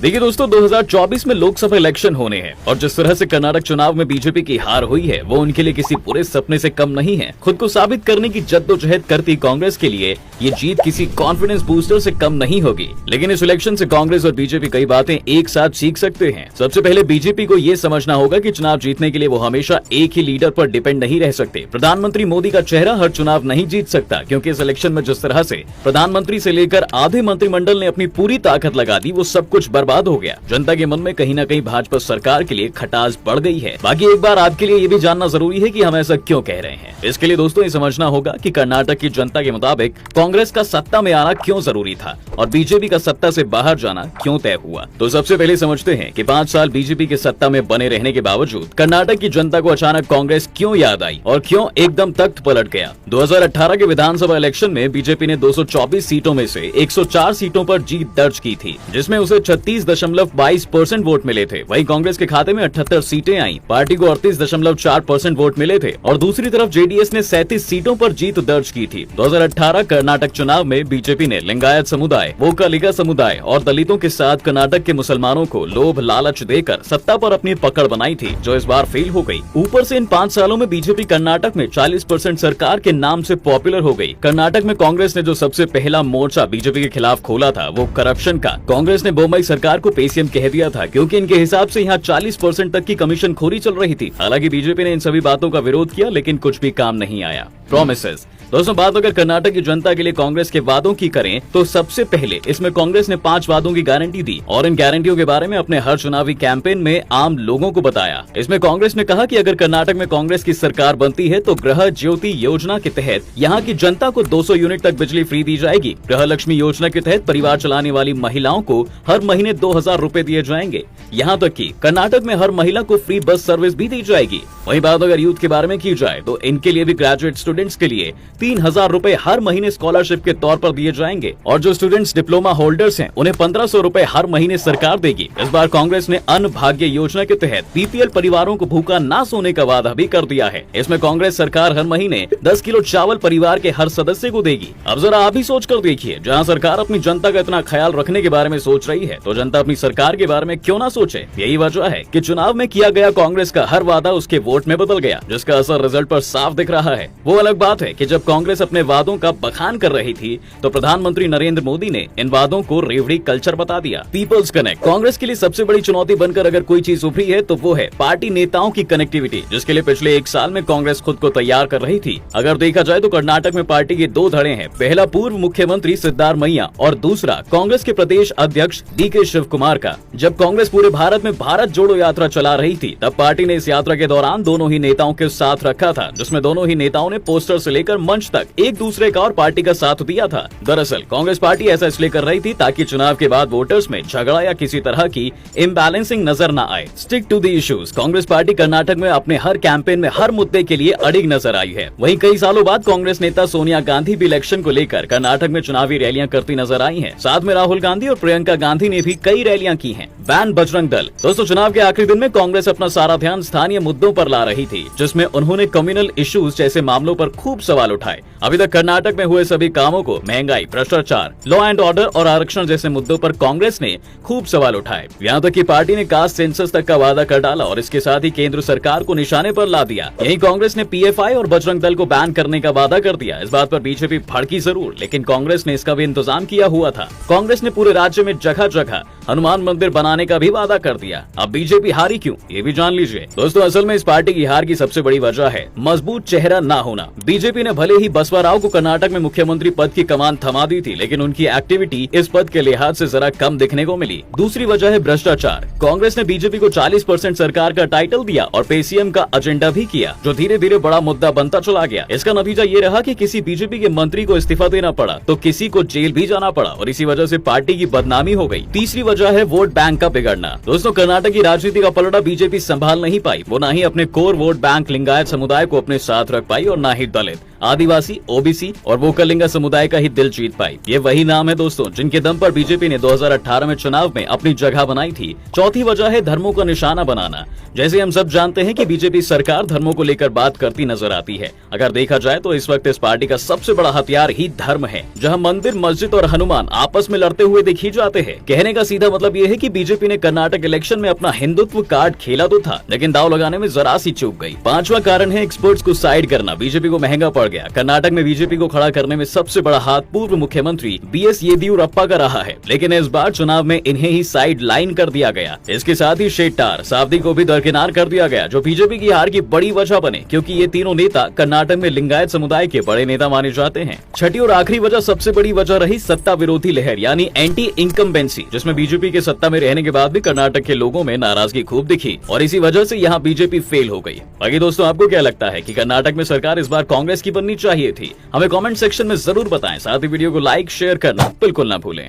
देखिए दोस्तों, 2024 में लोकसभा इलेक्शन होने हैं और जिस तरह से कर्नाटक चुनाव में बीजेपी की हार हुई है वो उनके लिए किसी पूरे सपने से कम नहीं है। खुद को साबित करने की जद्दोजहद करती कांग्रेस के लिए ये जीत किसी कॉन्फिडेंस बूस्टर से कम नहीं होगी। लेकिन इस इलेक्शन से कांग्रेस और बीजेपी कई बातें एक साथ सीख सकते हैं। सबसे पहले बीजेपी को ये समझना होगा कि चुनाव जीतने के लिए वो हमेशा एक ही लीडर पर डिपेंड नहीं रह सकते। प्रधानमंत्री मोदी का चेहरा हर चुनाव नहीं जीत सकता, क्योंकि इस इलेक्शन में जिस तरह से प्रधानमंत्री से लेकर आधे मंत्रिमंडल ने अपनी पूरी ताकत लगा दी, वो सब कुछ बर्बाद हो गया। जनता के मन में कहीं न कहीं भाजपा सरकार के लिए खटास बढ़ गई है। बाकी एक बार आपके लिए ये भी जानना जरूरी है कि हम ऐसा क्यों कह रहे हैं। इसके लिए दोस्तों ये समझना होगा कि कर्नाटक की जनता के मुताबिक कांग्रेस का सत्ता में आना क्यों जरूरी था और बीजेपी का सत्ता से बाहर जाना क्यों तय हुआ। तो सबसे पहले समझते हैं कि 5 साल बीजेपी के सत्ता में बने रहने के बावजूद कर्नाटक की जनता को अचानक कांग्रेस क्यों याद आई और क्यों एकदम तख्त पलट गया। 2018 के विधानसभा इलेक्शन में बीजेपी ने 224 सीटों में से 104 सीटों पर जीत दर्ज की थी, जिसमें उसे 36.22% वोट मिले थे। वहीं कांग्रेस के खाते में 78 सीटें आई, पार्टी को 38.4% वोट मिले थे और दूसरी तरफ जेडीएस ने 37 सीटों पर जीत दर्ज की थी। 2018 कर्नाटक चुनाव में बीजेपी ने लिंगायत समुदाय, वोकालिगा समुदाय और दलितों के साथ कर्नाटक के मुसलमानों को लोभ लालच देकर सत्ता पर अपनी पकड़ बनाई थी, जो इस बार फेल हो गई। ऊपर से इन 5 सालों में बीजेपी कर्नाटक में 40% सरकार के नाम से पॉपुलर हो गई। कर्नाटक में कांग्रेस ने जो सबसे पहला मोर्चा बीजेपी के खिलाफ खोला था वो करप्शन का। कांग्रेस ने बोम्बई सरकार को पेसीएम कह दिया था, क्योंकि इनके हिसाब से यहाँ 40% तक की कमीशन खोरी चल रही थी। हालांकि बीजेपी ने इन सभी बातों का विरोध किया, लेकिन कुछ भी काम नहीं आया। प्रोमिसेस दोस्तों, बात अगर कर्नाटक की जनता के लिए कांग्रेस के वादों की करें तो सबसे पहले इसमें कांग्रेस ने 5 वादों की गारंटी दी और इन गारंटियों के बारे में अपने हर चुनावी कैंपेन में आम लोगों को बताया। इसमें कांग्रेस ने कहा कि अगर कर्नाटक में कांग्रेस की सरकार बनती है तो गृह ज्योति योजना के तहत यहाँ की जनता को 200 यूनिट तक बिजली फ्री दी जाएगी। गृह लक्ष्मी योजना के तहत परिवार चलाने वाली महिलाओं को हर महीने 2000 रूपए दिए जाएंगे। यहाँ तक कि कर्नाटक में हर महिला को फ्री बस सर्विस भी दी जाएगी। वहीं बात अगर यूथ के बारे में की जाए तो इनके लिए भी ग्रेजुएट स्टूडेंट्स के लिए 3000 रूपए हर महीने स्कॉलरशिप के तौर पर दिए जाएंगे और जो स्टूडेंट्स डिप्लोमा होल्डर्स हैं उन्हें 1500 रूपए हर महीने सरकार देगी। इस बार कांग्रेस ने अन्न भाग्य योजना के तहत बीपीएल परिवारों को भूखा ना सोने का वादा भी कर दिया है। इसमें कांग्रेस सरकार हर महीने 10 किलो चावल परिवार के हर सदस्य को देगी। अब जरा आप ही सोच कर देखिए, जहाँ सरकार अपनी जनता का इतना ख्याल रखने के बारे में सोच रही है तो जनता अपनी सरकार के बारे में क्यों ना सोचे। यही वजह है कि चुनाव में किया गया कांग्रेस का हर वादा उसके वोट में बदल गया, जिसका असर रिजल्ट पर साफ दिख रहा है। वो अलग बात है कि जब कांग्रेस अपने वादों का बखान कर रही थी तो प्रधानमंत्री नरेंद्र मोदी ने इन वादों को रेवड़ी कल्चर बता दिया। पीपल्स कनेक्ट कांग्रेस के लिए सबसे बड़ी चुनौती बनकर अगर कोई चीज उभरी है तो वो है पार्टी नेताओं की कनेक्टिविटी, जिसके लिए पिछले 1 साल में कांग्रेस खुद को तैयार कर रही थी। अगर देखा जाए तो कर्नाटक में पार्टी के 2 धड़े हैं। पहला पूर्व मुख्यमंत्री सिद्धारमैया और दूसरा कांग्रेस के प्रदेश अध्यक्ष डीके शिव कुमार का। जब कांग्रेस पूरे भारत में भारत जोड़ो यात्रा चला रही थी तब पार्टी ने इस यात्रा के दौरान दोनों ही नेताओं के साथ रखा था, जिसमें दोनों ही नेताओं ने पोस्टर से लेकर मंच तक एक दूसरे का और पार्टी का साथ दिया था। दरअसल कांग्रेस पार्टी ऐसा इसलिए कर रही थी ताकि चुनाव के बाद वोटर्स में झगड़ा या किसी तरह की इम्बैलेंसिंग नजर न आए। Stick to the issues Congress party Karnataka में अपने हर कैंपेन में हर मुद्दे के लिए अड़िग नजर आई है। वहीं कई सालों बाद कांग्रेस नेता सोनिया गांधी भी इलेक्शन को लेकर कर्नाटक में चुनावी रैलियां करती नजर आई हैं। साथ में राहुल गांधी और प्रियंका गांधी ने भी कई रैलियां की हैं। बैन बजरंग दल दोस्तों, चुनाव के आखिरी दिन में कांग्रेस अपना सारा ध्यान स्थानीय मुद्दों पर ला रही थी, जिसमें उन्होंने कम्युनल इश्यूज जैसे मामलों पर खूब सवाल उठाए। अभी तक कर्नाटक में हुए सभी कामों को, महंगाई, भ्रष्टाचार, लॉ एंड ऑर्डर और आरक्षण जैसे मुद्दों पर कांग्रेस ने खूब सवाल उठाए। यहाँ तक कि पार्टी ने कास्ट सेंसस तक का वादा कर डाला और इसके साथ ही केंद्र सरकार को निशाने पर ला दिया। यही कांग्रेस ने पीएफआई और बजरंग दल को बैन करने का वादा कर दिया। इस बात पर बीजेपी भड़की जरूर, लेकिन कांग्रेस ने इसका भी इंतजाम किया हुआ था। कांग्रेस ने पूरे राज्य में जगह जगह हनुमान मंदिर बनाने का भी वादा कर दिया। अब बीजेपी हारी क्यों, ये भी जान लीजिए। दोस्तों, असल में इस पार्टी की हार की सबसे बड़ी वजह है मजबूत चेहरा न होना। बीजेपी ने भले ही बसवा राव को कर्नाटक में मुख्यमंत्री पद की कमान थमा दी थी, लेकिन उनकी एक्टिविटी इस पद के लिहाज से जरा कम दिखने को मिली। दूसरी वजह है भ्रष्टाचार। कांग्रेस ने बीजेपी को 40% सरकार का टाइटल दिया और पेसीएम का एजेंडा भी किया, जो धीरे धीरे बड़ा मुद्दा बनता चला गया। इसका नतीजा ये रहा कि किसी बीजेपी के मंत्री को इस्तीफा देना पड़ा तो किसी को जेल भी जाना पड़ा और इसी वजह से पार्टी की बदनामी हो गई। तीसरी वजह है वोट बैंक का बिगड़ना। दोस्तों, कर्नाटक की राजनीति का पलड़ा बीजेपी संभाल नहीं पाई। वो न ही अपने कोर वोट बैंक लिंगायत समुदाय को अपने साथ रख पाई और न ही दलित। आदिवासी, ओबीसी और वोकलिंगा समुदाय का ही दिल जीत पाई। ये वही नाम है दोस्तों जिनके दम पर बीजेपी ने 2018 में चुनाव में अपनी जगह बनाई थी। चौथी वजह है धर्मों का निशाना बनाना। जैसे हम सब जानते हैं कि बीजेपी सरकार धर्मों को लेकर बात करती नजर आती है। अगर देखा जाए तो इस वक्त इस पार्टी का सबसे बड़ा हथियार ही धर्म है, जहां मंदिर, मस्जिद और हनुमान आपस में लड़ते हुए दिख ही जाते हैं। कहने का सीधा मतलब ये है कि बीजेपी ने कर्नाटक इलेक्शन में अपना हिंदुत्व कार्ड खेला तो था, लेकिन दाव लगाने में जरा सी चूक गई। पांचवा कारण है एक्सपर्ट्स को साइड करना। बीजेपी को महंगा पड़ गया। कर्नाटक में बीजेपी को खड़ा करने में सबसे बड़ा हाथ पूर्व मुख्यमंत्री बीएस येदियुरप्पा का रहा है, लेकिन इस बार चुनाव में इन्हें ही साइड लाइन कर दिया गया। इसके साथ ही शेट्टार, सावदी को भी दरकिनार कर दिया गया, जो बीजेपी की हार की बड़ी वजह बने, क्योंकि ये तीनों नेता कर्नाटक में लिंगायत समुदाय के बड़े नेता माने जाते हैं। छठी और आखिरी वजह, सबसे बड़ी वजह रही सत्ता विरोधी लहर, यानी एंटी इनकम्बेंसी, जिसमें बीजेपी के सत्ता में रहने के बाद भी कर्नाटक के लोगों में नाराजगी खूब दिखी और इसी वजह से यहाँ बीजेपी फेल हो गई। बाकी दोस्तों, आपको क्या लगता है कि कर्नाटक में सरकार इस बार कांग्रेस की बननी चाहिए थी? हमें कमेंट सेक्शन में जरूर बताएं। साथ ही वीडियो को लाइक, शेयर करना बिल्कुल ना भूलें।